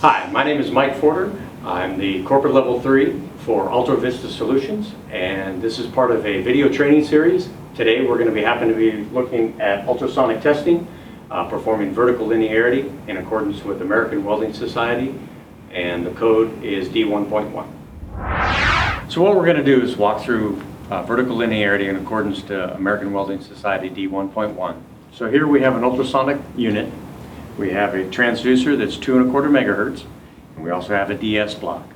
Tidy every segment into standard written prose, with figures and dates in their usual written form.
Hi, my name is Mike Forder. I'm the Corporate Level 3 for Ultra Vista Solutions, and this is part of a video training series. Today we're going to happen to be looking at ultrasonic testing, performing vertical linearity in accordance with American Welding Society, and the code is D1.1. So what we're going to do is walk through vertical linearity in accordance to American Welding Society D1.1. So here we have an ultrasonic unit. We have a transducer that's 2 1/4 megahertz, and we also have a DS block.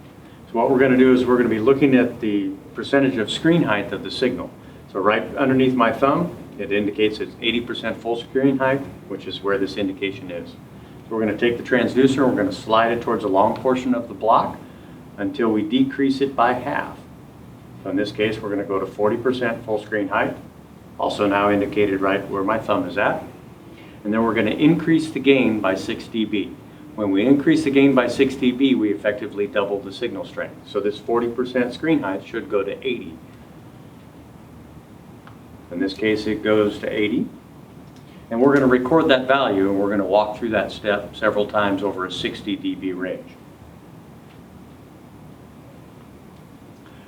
So what we're going to do is we're going to be looking at the percentage of screen height of the signal. So right underneath my thumb, it indicates it's 80% full screen height, which is where this indication is. So we're going to take the transducer and we're going to slide it towards a long portion of the block until we decrease it by half. So in this case, we're going to go to 40% full screen height, also now indicated right where my thumb is at. And then we're going to increase the gain by 6 dB. When we increase the gain by 6 dB, we effectively double the signal strength. So this 40% screen height should go to 80. In this case, it goes to 80. And we're going to record that value, and we're going to walk through that step several times over a 60 dB range.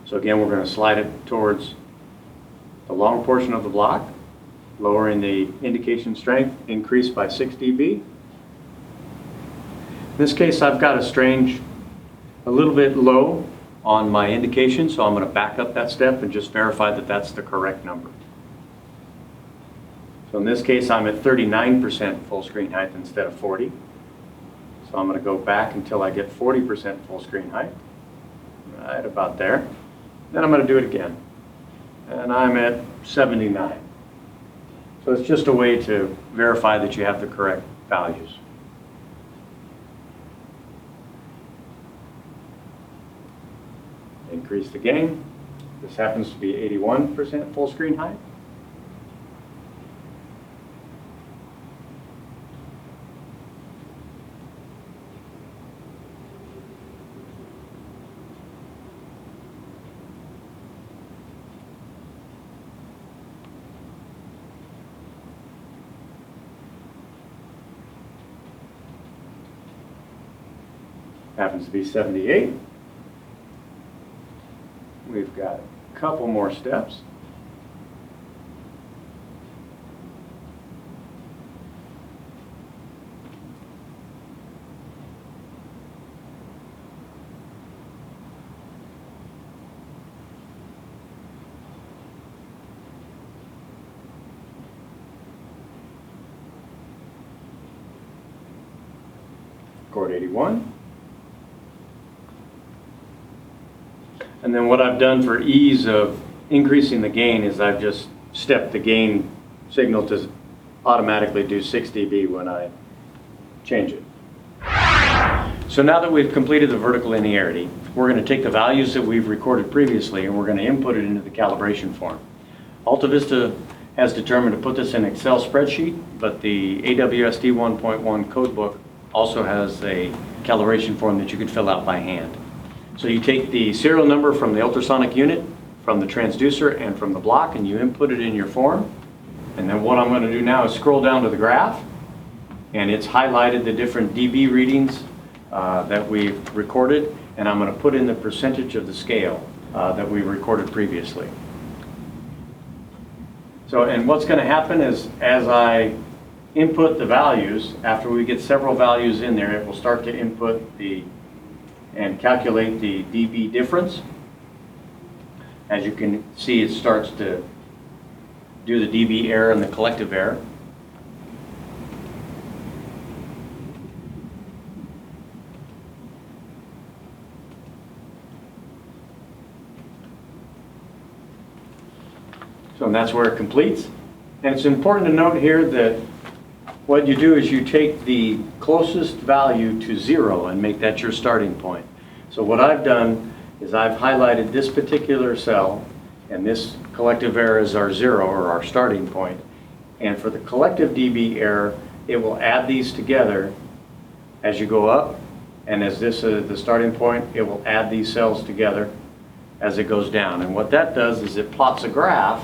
So again, we're going to slide it towards the long portion of the block, lowering the indication strength, increase by 6 dB. In this case, I've got a strange a little bit low on my indication, so I'm going to back up that step and just verify that that's the correct number. So in this case, I'm at 39% full screen height instead of 40. So I'm going to go back until I get 40% full screen height. Right about there. Then I'm going to do it again. And I'm at 79. So it's just a way to verify that you have the correct values. Increase the gain. This happens to be 81% full screen height. Happens to be 78. We've got a couple more steps. Chord 81. And then what I've done for ease of increasing the gain is I've just stepped the gain signal to automatically do 6 dB when I change it. So now that we've completed the vertical linearity, we're going to take the values that we've recorded previously and we're going to input it into the calibration form. AltaVista has determined to put this in an Excel spreadsheet, but the AWS D1.1 codebook also has a calibration form that you can fill out by hand. So you take the serial number from the ultrasonic unit, from the transducer, and from the block, and you input it in your form. And then what I'm going to do now is scroll down to the graph, and it's highlighted the different dB readings that we've recorded, and I'm going to put in the percentage of the scale that we recorded previously. So, and what's going to happen is as I input the values, after we get several values in there, it will start to input and calculate the dB difference. As you can see, it starts to do the dB error and the collective error. So and that's where it completes. And it's important to note here that what you do is you take the closest value to 0 and make that your starting point. So what I've done is I've highlighted this particular cell, and this collective error is our 0, or our starting point. And for the collective dB error, it will add these together as you go up, and as this is the starting point, it will add these cells together as it goes down. And what that does is it plots a graph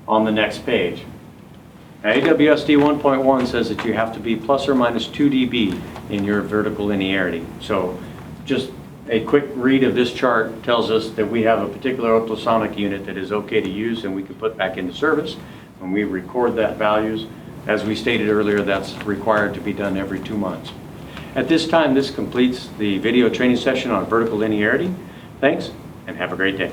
on the next page. Now, AWSD 1.1 says that you have to be plus or minus 2 dB in your vertical linearity. So just a quick read of this chart tells us that we have a particular ultrasonic unit that is okay to use and we can put back into service. When we record that values, as we stated earlier, that's required to be done every 2 months. At this time, this completes the video training session on vertical linearity. Thanks, and have a great day.